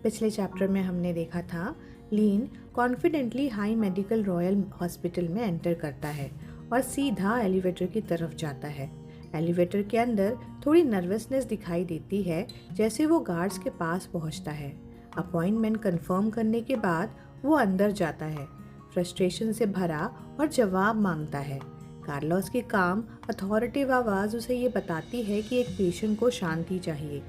पिछले चैप्टर में हमने देखा था Leen confidently high medical royal hospital में एंटर करता है और सीधा एलिवेटर की तरफ जाता है। एलिवेटर के अंदर थोड़ी नर्वसनेस दिखाई देती है जैसे वो गार्ड्स के पास पहुंचता है। अपॉइंटमेंट कंफर्म करने के बाद वो अंदर जाता है, फ्रस्ट्रेशन से भरा और जवाब मांगता है। कार्लोस की काम अथॉरिटिव आवाज़ उसे ये बताती है कि एक पेशेंट को शांति चाहिए।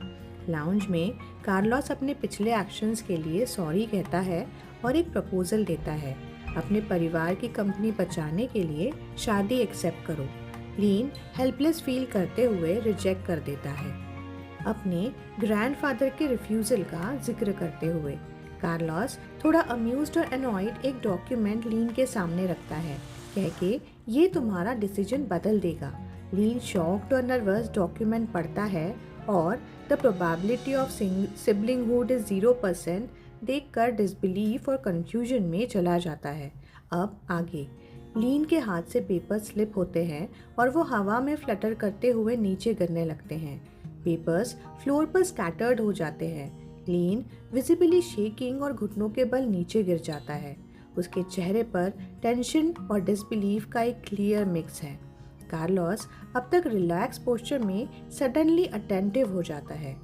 लाउंज में कार्लोस अपने पिछले एक्शंस के लिए सॉरी कहता है और एक प्रपोजल देता है। अपने परिवार की कंपनी बचाने के लिए शादी एक्सेप्ट करो। लीन हेल्पलेस फील करते हुए रिजेक्ट कर देता है। अपने ग्रैंडफादर के रिफ्यूज़ल का जिक्र करते हुए कार्लोस थोड़ा अम्यूज्ड और अनॉयड एक डॉक्यूमेंट लीन के सामने रखता है, कह के ये तुम्हारा डिसीजन बदल देगा। लीन शॉक्ड और नर्वस डॉक्यूमेंट पढ़ता है और द प्रोबेबिलिटी ऑफ सिबलिंगहुड इज 0% देखकर डिसबिलीफ और कंफ्यूजन में चला जाता है। अब आगे लीन के हाथ से पेपर स्लिप होते हैं और वो हवा में फ्लटर करते हुए नीचे गिरने लगते हैं। पेपर्स फ्लोर पर स्कैटर्ड हो जाते हैं। लीन विजिबली शेकिंग और घुटनों के बल नीचे गिर जाता है। उसके चेहरे पर टेंशन और डिसबिलीफ का एक क्लियर मिक्स है। कार्लोस अब तक रिलैक्स पोस्चर में सडनली अटेंटिव हो जाता है।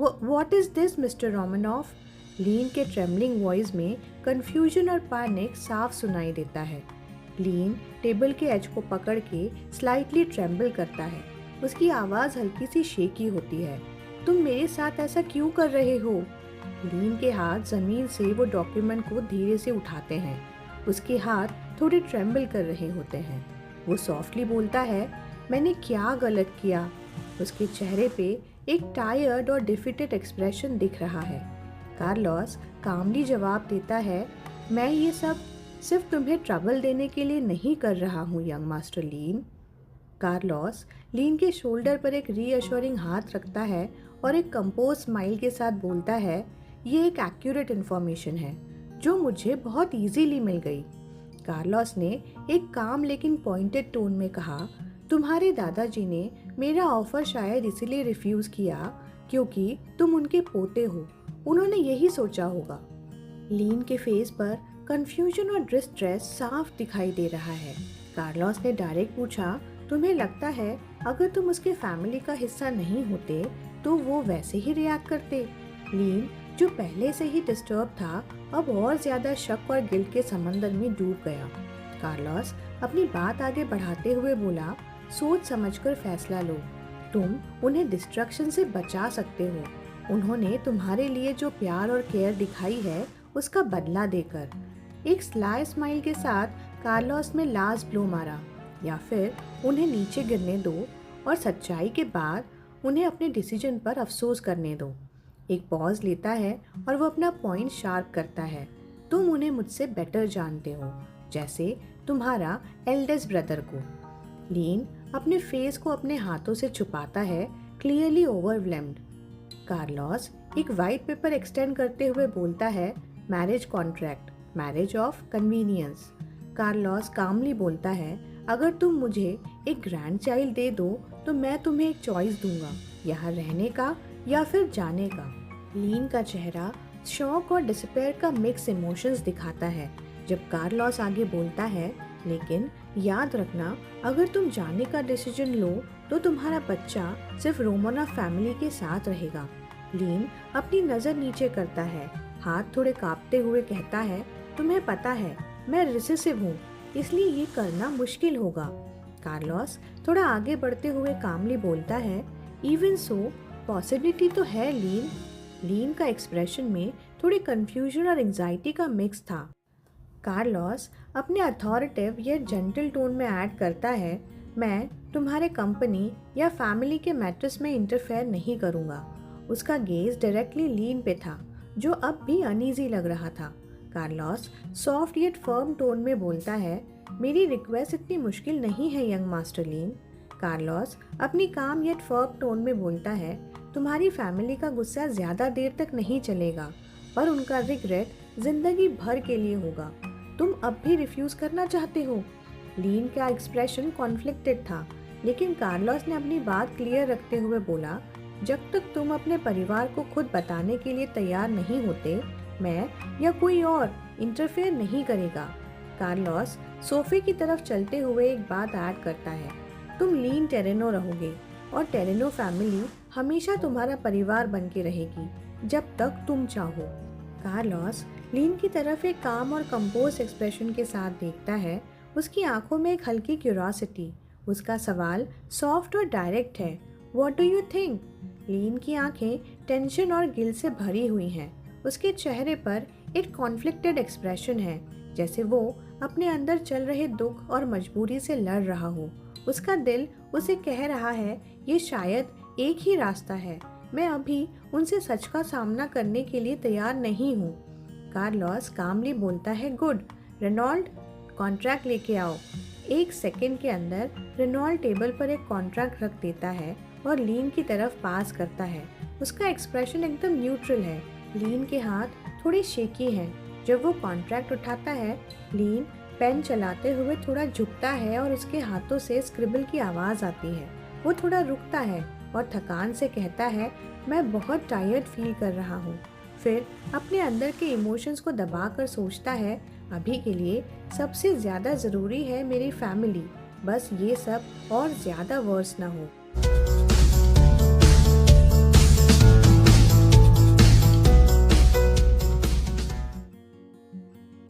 What is this mister Romanoff? Leen के ट्रेमलिंग वॉइस में कंफ्यूजन और पैनिक साफ सुनाई देता है। लीन टेबल के एज को पकड़ के स्लाइटली ट्रेम्बल करता है। उसकी आवाज़ हल्की सी शेकी होती है। तुम मेरे साथ ऐसा क्यों कर रहे हो? लीन के हाथ ज़मीन से वो डॉक्यूमेंट को धीरे से उठाते हैं। उसके हाथ थोड़े ट्रेम्बल कर रहे होते हैं। वो सॉफ्टली बोलता है, मैंने क्या गलत किया? उसके चेहरे पे एक टायर्ड और डिफिटेड एक्सप्रेशन दिख रहा है। कार्लोस कामली जवाब देता है, मैं ये सब सिर्फ तुम्हें ट्रबल देने के लिए नहीं कर रहा हूँ यंग मास्टर लीन। कार्लोस लीन के शोल्डर पर एक रीअश्योरिंग हाथ रखता है और एक कंपोज स्माइल के साथ बोलता है, ये एक एक्यूरेट इन्फॉर्मेशन है जो मुझे बहुत इजीली मिल गई। कार्लोस ने एक काम लेकिन पॉइंटेड टोन में कहा, तुम्हारे दादाजी ने मेरा ऑफर शायद इसीलिए रिफ्यूज़ किया क्योंकि तुम उनके पोते हो। उन्होंने यही सोचा होगा। लीन के फेस पर कंफ्यूजन और डिस्ट्रेस साफ दिखाई दे रहा है। कार्लोस ने डायरेक्ट पूछा, तुम्हें लगता है अगर तुम उसके फैमिली का हिस्सा नहीं होते तो वो वैसे ही रिएक्ट करते? लीन जो पहले से ही डिस्टर्ब था अब और ज्यादा शक और गिल्ट के समंदर में डूब गया। कार्लोस अपनी बात आगे बढ़ाते हुए बोला, सोच समझकर फैसला लो। तुम उन्हें डिस्ट्रक्शन से बचा सकते हो, उन्होंने तुम्हारे लिए जो प्यार और केयर दिखाई है उसका बदला देकर। एक स्लाई स्माइल के साथ कार्लोस में लास्ट ब्लो मारा, या फिर उन्हें नीचे गिरने दो और सच्चाई के बाद उन्हें अपने डिसीजन पर अफसोस करने दो। एक पॉज लेता है और वो अपना पॉइंट शार्प करता है, तुम उन्हें मुझसे बेटर जानते हो, जैसे तुम्हारा एल्डेस्ट ब्रदर को। लीन अपने फेस को अपने हाथों से छुपाता है, क्लियरली ओवरवेल्म्ड। कार्लोस एक वाइट पेपर एक्सटेंड करते हुए बोलता है, marriage contract, marriage of convenience. Carlos calmly बोलता है, अगर तुम मुझे एक ग्रैंड चाइल्ड दे दो तो मैं तुम्हें एक चॉइस दूंगा, यहाँ रहने का या फिर जाने का। लीन का चेहरा शॉक और डिस्पेयर का मिक्स इमोशंस दिखाता है जब कार्लोस आगे बोलता है, लेकिन याद रखना अगर तुम जाने का डिसीजन लो तो तुम्हारा बच्चा सिर्फ रोमानॉफ फैमिली के साथ रहेगा। लीन अपनी नज़र नीचे करता है, हाथ थोड़े कांपते हुए कहता है, तुम्हें पता है मैं रिसेसिव हूँ, इसलिए ये करना मुश्किल होगा। कार्लोस थोड़ा आगे बढ़ते हुए कामली बोलता है, इवन सो पॉसिबिलिटी तो है लीन। लीन का एक्सप्रेशन में थोड़ी कंफ्यूजन और एंजाइटी का मिक्स था। कार्लोस अपने अथॉरिटिव या जेंटल टोन में ऐड करता है, मैं तुम्हारे कंपनी या फैमिली के मैटर्स में इंटरफेयर नहीं करूँगा। उसका गेज डायरेक्टली लीन पे था जो अब भी अनईजी लग रहा था। Carlos soft yet firm tone में बोलता है, मेरी रिक्वेस्ट इतनी मुश्किल नहीं है यंग मास्टर लीन। कार्लोस अपनी काम येट फर्म टोन में बोलता है, तुम्हारी फैमिली का गुस्सा ज़्यादा देर तक नहीं चलेगा और उनका रिग्रेट जिंदगी भर के लिए होगा। तुम अब भी रिफ्यूज़ करना चाहते हो? लीन का एक्सप्रेशन कॉन्फ्लिक्टेड था, लेकिन कार्लोस ने अपनी बात क्लियर रखते हुए बोला, जब तक तुम अपने परिवार को खुद बताने के लिए तैयार नहीं होते, मैं या कोई और इंटरफेयर नहीं करेगा। कार्लोस सोफे की तरफ चलते हुए एक बात ऐड करता है, तुम लीन टेरेनो रहोगे और टेरेनो फैमिली हमेशा तुम्हारा परिवार बन के रहेगी जब तक तुम चाहो। कार्लोस लीन की तरफ एक काम और कंपोज एक्सप्रेशन के साथ देखता है। उसकी आंखों में एक हल्की क्यूरोसिटी। उसका सवाल सॉफ्ट और डायरेक्ट है, व्हाट डू यू थिंक? लीन की आंखें टेंशन और गिल्ट से भरी हुई हैं। उसके चेहरे पर एक कॉन्फ्लिक्टेड एक्सप्रेशन है, जैसे वो अपने अंदर चल रहे दुख और मजबूरी से लड़ रहा हो। उसका दिल उसे कह रहा है, ये शायद एक ही रास्ता है, मैं अभी उनसे सच का सामना करने के लिए तैयार नहीं हूँ। कार्लोस कामली बोलता है, गुड रेनॉल्ड, कॉन्ट्रैक्ट लेके आओ। एक सेकंड के अंदर रेनॉल्ड टेबल पर एक कॉन्ट्रैक्ट रख देता है और लीन की तरफ पास करता है। उसका एक्सप्रेशन एकदम न्यूट्रल है। लीन के हाथ थोड़े शेकी हैं। जब वो कॉन्ट्रैक्ट उठाता है, लीन पेन चलाते हुए थोड़ा झुकता है और उसके हाथों से स्क्रिबल की आवाज़ आती है। वो थोड़ा रुकता है और थकान से कहता है, मैं बहुत टायर्ड फील कर रहा हूँ। फिर अपने अंदर के इमोशंस को दबाकर सोचता है, अभी के लिए सबसे ज़्यादा ज़रूरी है मेरी फैमिली, बस ये सब और ज़्यादा वर्स ना हो।